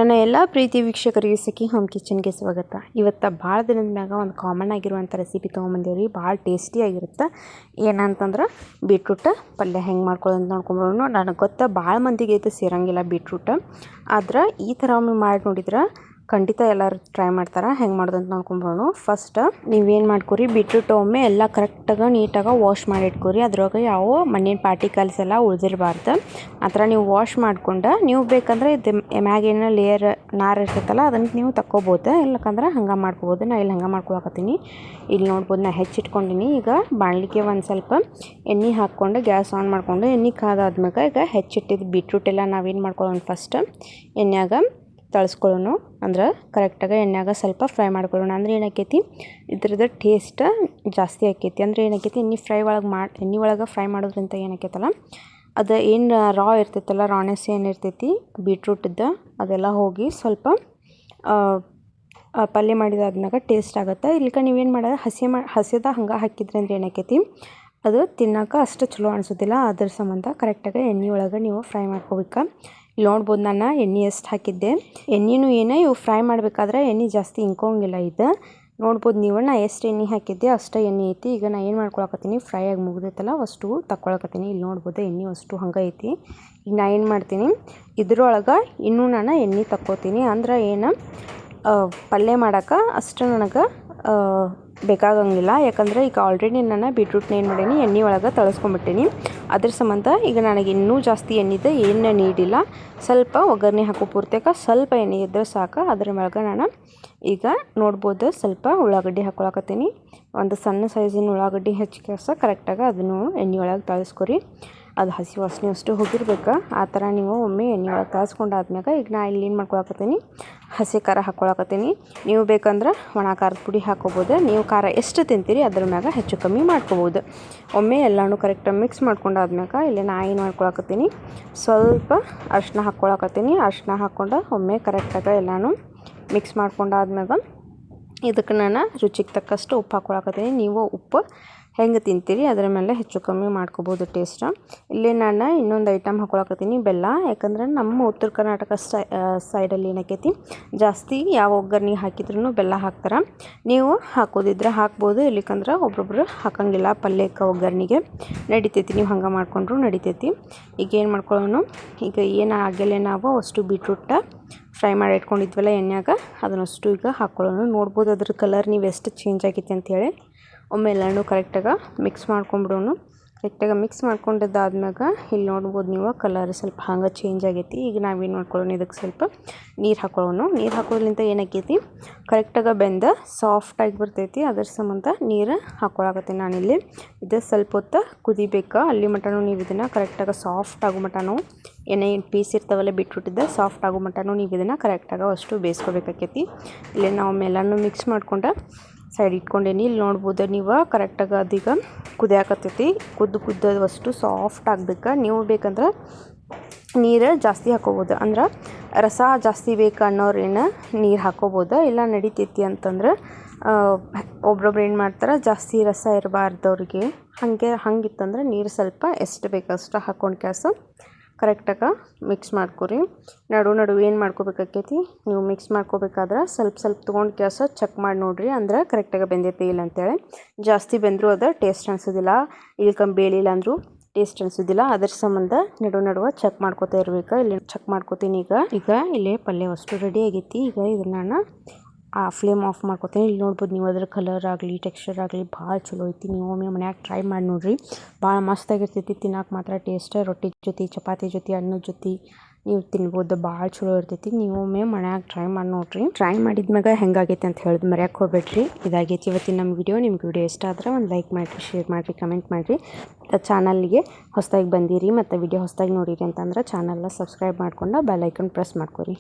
ನನ್ನ ಎಲ್ಲ ಪ್ರೀತಿ ವೀಕ್ಷಕರಿಗೆ ಸಖಿ ಹೋಮ್ ಕಿಚನ್ಗೆ ಸ್ವಾಗತ. ಇವತ್ತು ಭಾಳ ದಿನದ ಮ್ಯಾಗ ಒಂದು ಕಾಮನ್ ಆಗಿರುವಂಥ ರೆಸಿಪಿ ತೊಗೊಂಬಂದೇವ್ರಿ. ಭಾಳ ಟೇಸ್ಟಿಯಾಗಿರುತ್ತೆ. ಏನಂತಂದ್ರೆ ಬೀಟ್ರೂಟ್ ಪಲ್ಯ ಹೆಂಗೆ ಮಾಡ್ಕೊಳ್ಳೋದು ಅಂತ ನೋಡ್ಕೊಂಬರೋಣ. ನನಗೆ ಗೊತ್ತಾ ಭಾಳ ಮಂದಿಗೆ ಇದು ಸೇರಂಗಿಲ್ಲ ಬೀಟ್ರೂಟ್. ಆದ್ರೆ ಈ ಥರ ಒಮ್ಮೆ ಮಾಡಿ ನೋಡಿದ್ರೆ ಖಂಡಿತ ಎಲ್ಲರೂ ಟ್ರೈ ಮಾಡ್ತಾರೆ. ಹೆಂಗೆ ಮಾಡೋದು ಅಂತ ನೋಡ್ಕೊಂಬರೋಣ. ಫಸ್ಟ್ ನೀವೇನು ಮಾಡ್ಕೊರಿ, ಬೀಟ್ರೂಟ್ ಒಮ್ಮೆ ಎಲ್ಲ ಕರೆಕ್ಟಾಗಿ ನೀಟಾಗಿ ವಾಶ್ ಮಾಡಿ ಇಟ್ಕೊರಿ. ಅದ್ರೊಳಗೆ ಯಾವ ಮಣ್ಣಿನ ಪಾರ್ಟಿಕಲ್ಸ್ ಎಲ್ಲ ಉಳಿದಿರಬಾರ್ದು. ಆ ಥರ ನೀವು ವಾಶ್ ಮಾಡ್ಕೊಂಡು ನೀವು ಬೇಕಂದ್ರೆ ಇದು ಮ್ಯಾಗಿನ ಲೇಯರ್ ನಾರು ಇರ್ತೈತಲ್ಲ ಅದನ್ನು ನೀವು ತಕ್ಕೋಬೋದು. ಇಲ್ಲಕಂದ್ರೆ ಹಂಗೆ ಮಾಡ್ಕೋಬೋದು. ನಾ ಇಲ್ಲಿ ಹಂಗೆ ಮಾಡ್ಕೊಳಕತ್ತೀನಿ. ಇಲ್ಲಿ ನೋಡ್ಬೋದು ನಾ ಹೆಚ್ಚಿಟ್ಕೊಂಡಿನಿ. ಈಗ ಬಾಣಲಿಗೆ ಒಂದು ಸ್ವಲ್ಪ ಎಣ್ಣೆ ಹಾಕ್ಕೊಂಡು ಗ್ಯಾಸ್ ಆನ್ ಮಾಡಿಕೊಂಡು ಎಣ್ಣೆ ಕಾದಾದ್ಮೇಲೆ ಈಗ ಹೆಚ್ಚಿಟ್ಟಿದ್ದು ಬೀಟ್ರೂಟ್ ಎಲ್ಲ ನಾವೇನು ಮಾಡ್ಕೊಳ್ಳೋಣ, ಫಸ್ಟ್ ಎಣ್ಣೆಯಾಗ ತಳಿಸ್ಕೊಳ್ಳೋಣ. ಅಂದ್ರೆ ಕರೆಕ್ಟಾಗಿ ಎಣ್ಣೆಯಾಗ ಸ್ವಲ್ಪ ಫ್ರೈ ಮಾಡ್ಕೊಳ್ಳೋಣ. ಅಂದ್ರೆ ಏನಾಕೈತಿ, ಇದ್ರದ್ದು ಟೇಸ್ಟ್ ಜಾಸ್ತಿ ಆಕೈತಿ. ಅಂದರೆ ಏನಾಕೈತಿ, ಎಣ್ಣೆ ಒಳಗೆ ಫ್ರೈ ಮಾಡೋದ್ರಿಂದ ಏನಾಕೈತಲ್ಲ, ಅದು ಏನು ರಾ ಇರ್ತೈತಲ್ಲ, ರಾನೆಸ್ ಏನಿರ್ತೈತಿ ಬೀಟ್ರೂಟದ್ದು ಅದೆಲ್ಲ ಹೋಗಿ ಸ್ವಲ್ಪ ಪಲ್ಯ ಮಾಡಿದಾದ್ಮೇಲೆ ಟೇಸ್ಟ್ ಆಗುತ್ತೆ. ಇಲ್ಲಿಕ ನೀವೇನು ಮಾಡೋದು, ಹಸಿದ ಹಂಗೆ ಹಾಕಿದ್ರಿ ಅಂದ್ರೆ ಏನಾಕೈತಿ, ಅದು ತಿನ್ನೋಕೆ ಅಷ್ಟು ಚಲೋ ಅನಿಸೋದಿಲ್ಲ. ಅದ್ರ ಸಂಬಂಧ ಕರೆಕ್ಟಾಗಿ ಎಣ್ಣೆ ಒಳಗೆ ನೀವು ಫ್ರೈ ಮಾಡ್ಕೋಬೇಕು. ಇಲ್ಲಿ ನೋಡ್ಬೋದು ನಾನು ಎಣ್ಣೆ ಎಷ್ಟು ಹಾಕಿದ್ದೆ. ಎಣ್ಣೆನೂ ಏನೇ ಇವು ಫ್ರೈ ಮಾಡಬೇಕಾದ್ರೆ ಎಣ್ಣೆ ಜಾಸ್ತಿ ಇಂಕೋಂಗಿಲ್ಲ. ಇದು ನೋಡ್ಬೋದು ನೀವು, ನಾ ಎಷ್ಟು ಎಣ್ಣೆ ಹಾಕಿದ್ದೆ ಅಷ್ಟು ಎಣ್ಣೆ ಐತಿ. ಈಗ ನಾ ಏನು ಮಾಡ್ಕೊಳಕತ್ತೀನಿ, ಫ್ರೈ ಆಗಿ ಮುಗ್ದೈತಲ್ಲ ಅಷ್ಟು ತಗೊಳಕತ್ತೀನಿ. ಇಲ್ಲಿ ನೋಡ್ಬೋದು ಎಣ್ಣೆ ಅಷ್ಟು ಹಂಗೆ ಐತಿ. ಈಗ ನಾ ಏನು ಮಾಡ್ತೀನಿ, ಇದ್ರೊಳಗೆ ಇನ್ನೂ ನಾನು ಎಣ್ಣೆ ತಕ್ಕೋತೀನಿ. ಅಂದ್ರೆ ಏನು, ಪಲ್ಯ ಮಾಡೋಕೆ ಅಷ್ಟು ನನಗೆ ಬೇಕಾಗಂಗಿಲ್ಲ. ಯಾಕಂದರೆ ಈಗ ಆಲ್ರೆಡಿ ನಾನು ಬೀಟ್ರೂಟ್ನ ಏನು ಮಾಡೀನಿ, ಎಣ್ಣೆ ಒಳಗೆ ತಳಿಸ್ಕೊಂಡ್ಬಿಟ್ಟೀನಿ. ಅದ್ರ ಸಂಬಂಧ ಈಗ ನನಗೆ ಇನ್ನೂ ಜಾಸ್ತಿ ಎಣ್ಣೆದು ಏನು ನೀಡಿಲ್ಲ. ಸ್ವಲ್ಪ ಒಗ್ಗರಣೆ ಹಾಕೋ ಪೂರ್ತಿಯಾಗ ಸ್ವಲ್ಪ ಎಣ್ಣೆ ಇದ್ದರೆ ಸಾಕು. ಅದ್ರ ಮ್ಯಾಗ ನಾನು ಈಗ ನೋಡ್ಬೋದು ಸ್ವಲ್ಪ ಉಳ್ಳಾಗಡ್ಡಿ ಹಾಕ್ಕೊಳಕತ್ತೀನಿ. ಒಂದು ಸಣ್ಣ ಸೈಜಿನ ಉಳ್ಳಾಗಡ್ಡಿ ಹೆಚ್ಚಿಗೆ ಕರೆಕ್ಟಾಗಿ ಅದನ್ನು ಎಣ್ಣೆ ಒಳಗೆ ತಳಿಸ್ಕೊರಿ. ಅದು ಹಸಿ ವಾಸನೆ ಅಷ್ಟು ಹೋಗಿರ್ಬೇಕು. ಆ ಥರ ನೀವು ಒಮ್ಮೆ ಎಣ್ಣೆ ಒಳಗೆ ತಳಿಸ್ಕೊಂಡಾದ್ಮೇಲೆ ಈಗ ನಾ ಇಲ್ಲಿ ಏನು ಮಾಡ್ಕೊಳಕತ್ತೀನಿ, ಹಸಿ ಖಾರ ಹಾಕ್ಕೊಳಕತ್ತೀನಿ. ನೀವು ಬೇಕಂದ್ರೆ ಒಣ ಖಾರದ ಪುಡಿ ಹಾಕ್ಕೋಬೋದು. ನೀವು ಖಾರ ಎಷ್ಟು ತಿಂತೀರಿ ಅದ್ರ ಮ್ಯಾಗ ಹೆಚ್ಚು ಕಮ್ಮಿ ಮಾಡ್ಕೋಬೋದು. ಒಮ್ಮೆ ಎಲ್ಲನೂ ಕರೆಕ್ಟಾಗಿ ಮಿಕ್ಸ್ ಮಾಡ್ಕೊಂಡಾದ್ಮೇಲೆ ಇಲ್ಲಿ ನಾ ಏನು ಮಾಡ್ಕೊಳಕತ್ತೀನಿ, ಸ್ವಲ್ಪ ಅರಿಶಿನ ಹಾಕ್ಕೊಳಕತ್ತೀನಿ. ಅರಿಶಿನ ಹಾಕ್ಕೊಂಡು ಒಮ್ಮೆ ಕರೆಕ್ಟಾಗಿ ಎಲ್ಲನೂ ಮಿಕ್ಸ್ ಮಾಡ್ಕೊಂಡಾದ್ಮೇಲೆ ಇದಕ್ಕೆ ನಾನು ರುಚಿಗೆ ತಕ್ಕಷ್ಟು ಉಪ್ಪು ಹಾಕ್ಕೊಳಕತ್ತೀನಿ. ನೀವು ಉಪ್ಪು ಹೆಂಗೆ ತಿಂತೀರಿ ಅದರ ಮೇಲೆ ಹೆಚ್ಚು ಕಮ್ಮಿ ಮಾಡ್ಕೋಬೋದು ಟೇಸ್ಟ್. ಇಲ್ಲಿ ನಾನು ಇನ್ನೊಂದು ಐಟಮ್ ಹಾಕ್ಕೊಳಕತ್ತೀನಿ, ಬೆಲ್ಲ. ಯಾಕಂದ್ರೆ ನಮ್ಮ ಉತ್ತರ ಕರ್ನಾಟಕ ಸೈಡಲ್ಲಿ ಏನಾಕೈತಿ, ಜಾಸ್ತಿ ಯಾವ ಒಗ್ಗರಣೆ ಹಾಕಿದ್ರೂ ಬೆಲ್ಲ ಹಾಕ್ತಾರೆ. ನೀವು ಹಾಕೋದಿದ್ರೆ ಹಾಕ್ಬೋದು, ಇಲ್ಲಿಕಂದ್ರೆ ಒಬ್ಬೊಬ್ರು ಹಾಕಂಗಿಲ್ಲ ಪಲ್ಯಕ್ಕೆ ಒಗ್ಗರಣೆಗೆ. ನಡಿತೈತಿ, ನೀವು ಹಂಗೆ ಮಾಡ್ಕೊಂಡ್ರು ನಡಿತೈತಿ. ಈಗ ಏನು ಮಾಡ್ಕೊಳ್ಳೋಣ, ಈಗ ಏನು ಆಗಲೇ ನಾವು ಅಷ್ಟು ಬೀಟ್ರೂಟ ಫ್ರೈ ಮಾಡಿ ಇಟ್ಕೊಂಡಿದ್ವಲ್ಲ ಎಣ್ಣೆಯಾಗ, ಅದನ್ನಷ್ಟು ಈಗ ಹಾಕ್ಕೊಳ್ಳೋಣ. ನೋಡ್ಬೋದು ಅದ್ರ ಕಲರ್ ನೀವು ಎಷ್ಟು ಚೇಂಜ್ ಆಗೈತಿ ಅಂಥೇಳಿ. ಒಮ್ಮೆ ಎಲ್ಲನೂ ಕರೆಕ್ಟಾಗಿ ಮಿಕ್ಸ್ ಮಾಡ್ಕೊಂಬಿಡೋಣ. ಕರೆಕ್ಟಾಗಿ ಮಿಕ್ಸ್ ಮಾಡ್ಕೊಂಡಿದ್ದಾದ್ಮೇಲೆ ಇಲ್ಲಿ ನೋಡ್ಬೋದು ನೀವು ಕಲರ್ ಸ್ವಲ್ಪ ಹಂಗೆ ಚೇಂಜ್ ಆಗೈತಿ. ಈಗ ನಾವೇನು ಮಾಡ್ಕೊಳ್ಳೋಣ, ಇದಕ್ಕೆ ಸ್ವಲ್ಪ ನೀರು ಹಾಕ್ಕೊಳ್ಳೋಣ. ನೀರು ಹಾಕೋದ್ರಿಂದ ಏನಾಕೈತಿ, ಕರೆಕ್ಟಾಗಿ ಬೆಂದ ಸಾಫ್ಟಾಗಿ ಬರ್ತೈತಿ. ಅದ್ರ ಸಂಬಂಧ ನೀರು ಹಾಕ್ಕೊಳಕತ್ತೀನಿ ನಾನಿಲ್ಲಿ. ಇದು ಸ್ವಲ್ಪ ಹೊತ್ತು ಕುದಿಬೇಕು. ಅಲ್ಲಿ ಮಟನೂ ನೀವು ಇದನ್ನು ಕರೆಕ್ಟಾಗಿ ಸಾಫ್ಟ್ ಆಗೋ ಮಟನೂ ಏನು ಪೀಸ್ ಇರ್ತಾವಲ್ಲ ಬೀಟ್ರೂಟಿದ್ದ ಸಾಫ್ಟ್ ಆಗೋ ಮಟನೂ ನೀವು ಇದನ್ನು ಕರೆಕ್ಟಾಗಿ ಅಷ್ಟು ಬೇಯಿಸ್ಕೋಬೇಕಾಕೈತಿ. ಇಲ್ಲಿ ನಾವು ಎಲ್ಲನೂ ಮಿಕ್ಸ್ ಮಾಡ್ಕೊಂಡು ಸೈಡ್ ಇಟ್ಕೊಂಡೇನಿ. ಇಲ್ಲಿ ನೋಡ್ಬೋದು ನೀವು ಕರೆಕ್ಟಾಗಿ ಅದೀಗ ಕುದಿಯಾಕತ್ತೈತಿ. ಕುದ್ದಷ್ಟು ಸಾಫ್ಟ್ ಆಗ್ಬೇಕು. ನೀವು ಬೇಕಂದ್ರೆ ನೀರು ಜಾಸ್ತಿ ಹಾಕೋಬೋದು. ಅಂದ್ರೆ ರಸ ಜಾಸ್ತಿ ಬೇಕು ಅನ್ನೋರೇನು ನೀರು ಹಾಕೋಬೋದು, ಇಲ್ಲ ನಡಿತೈತಿ ಅಂತಂದ್ರೆ ಒಬ್ರೊಬ್ರು ಏನು ಮಾಡ್ತಾರೆ, ಜಾಸ್ತಿ ರಸ ಇರಬಾರ್ದವ್ರಿಗೆ ಹಂಗಿತ್ತಂದ್ರೆ ನೀರು ಸ್ವಲ್ಪ ಎಷ್ಟು ಬೇಕಷ್ಟು ಹಾಕ್ಕೊಂಡು ಕರೆಕ್ಟಾಗಿ ಮಿಕ್ಸ್ ಮಾಡ್ಕೊರಿ. ನಡು ಏನು ಮಾಡ್ಕೋಬೇಕಾಕೈತಿ, ನೀವು ಮಿಕ್ಸ್ ಮಾಡ್ಕೋಬೇಕಾದ್ರೆ ಸ್ವಲ್ಪ ತೊಗೊಂಡು ಚೆಕ್ ಮಾಡಿ ನೋಡಿರಿ. ಅಂದ್ರೆ ಕರೆಕ್ಟಾಗಿ ಬೆಂದೈತಿ ಇಲ್ಲ ಅಂತೇಳಿ. ಜಾಸ್ತಿ ಬೆಂದರೂ ಅದು ಟೇಸ್ಟ್ ಅನಿಸೋದಿಲ್ಲ, ಇಳ್ಕೊಂಡ್ ಬೇಳಿಲ್ಲ ಅಂದರೂ ಟೇಸ್ಟ್ ಅನಿಸೋದಿಲ್ಲ. ಅದ್ರ ಸಂಬಂಧ ನಡುವೆ ಚೆಕ್ ಮಾಡ್ಕೋತಾ ಇರಬೇಕು. ಇಲ್ಲಿ ಚೆಕ್ ಮಾಡ್ಕೋತೀನಿ. ಈಗ ಇಲ್ಲಿ ಪಲ್ಯ ಅಷ್ಟು ರೆಡಿ ಆಗೈತಿ. ಈಗ ಇದನ್ನು ನಾನು ಫ್ಲೇಮ್ ಆಫ್ ಮಾಡ್ಕೋತೀನಿ. ಇಲ್ಲಿ ನೋಡ್ಬೋದು ನೀವು ಅದ್ರ ಕಲರ್ ಆಗಲಿ ಟೆಕ್ಸ್ಚರ್ ಆಗಲಿ ಭಾಳ ಚಲೋ ಐತಿ. ನೀವು ಒಮ್ಮೆ ಮನ್ಯಾಗ ಟ್ರೈ ಮಾಡಿ ನೋಡಿರಿ, ಭಾಳ ಮಸ್ತಾಗಿರ್ತೈತಿ. ತಿನ್ನೋಕೆ ಮಾತ್ರ ಟೇಸ್ಟ್, ರೊಟ್ಟಿ ಜೊತೆ, ಚಪಾತಿ ಜೊತೆ, ಅನ್ನದ ಜೊತೆ ನೀವು ತಿನ್ಬೋದು. ಭಾಳ ಚಲೋ ಇರ್ತೈತಿ. ನೀವು ಒಮ್ಮೆ ಮನ್ಯಾಗ ಟ್ರೈ ಮಾಡಿ ನೋಡಿರಿ. ಟ್ರೈ ಮಾಡಿದ್ಮ್ಯಾಗ ಹೆಂಗಾಗೈತಿ ಅಂತ ಹೇಳಿದ್ ಮರ್ಯಾಕೆ ಹೋಗ್ಬೇಡ್ರಿ. ಇದಾಗೈತಿ ಇವತ್ತಿನ ನಮ್ಮ ವಿಡಿಯೋ. ನಿಮ್ಗೆ ವಿಡಿಯೋ ಇಷ್ಟ ಆದ್ರೆ ಒಂದು ಲೈಕ್ ಮಾಡಿರಿ, ಶೇರ್ ಮಾಡಿರಿ, ಕಮೆಂಟ್ ಮಾಡಿರಿ. ಚಾನಲ್ಗೆ ಹೊಸದಾಗಿ ಬಂದಿರಿ ಮತ್ತು ವಿಡಿಯೋ ಹೊಸದಾಗಿ ನೋಡಿರಿ ಅಂತಂದ್ರೆ ಚಾನಲ್ನ ಸಬ್ಸ್ಕ್ರೈಬ್ ಮಾಡ್ಕೊಂಡು ಬೆಲ್ ಐಕನ್ ಪ್ರೆಸ್ ಮಾಡ್ಕೊರಿ.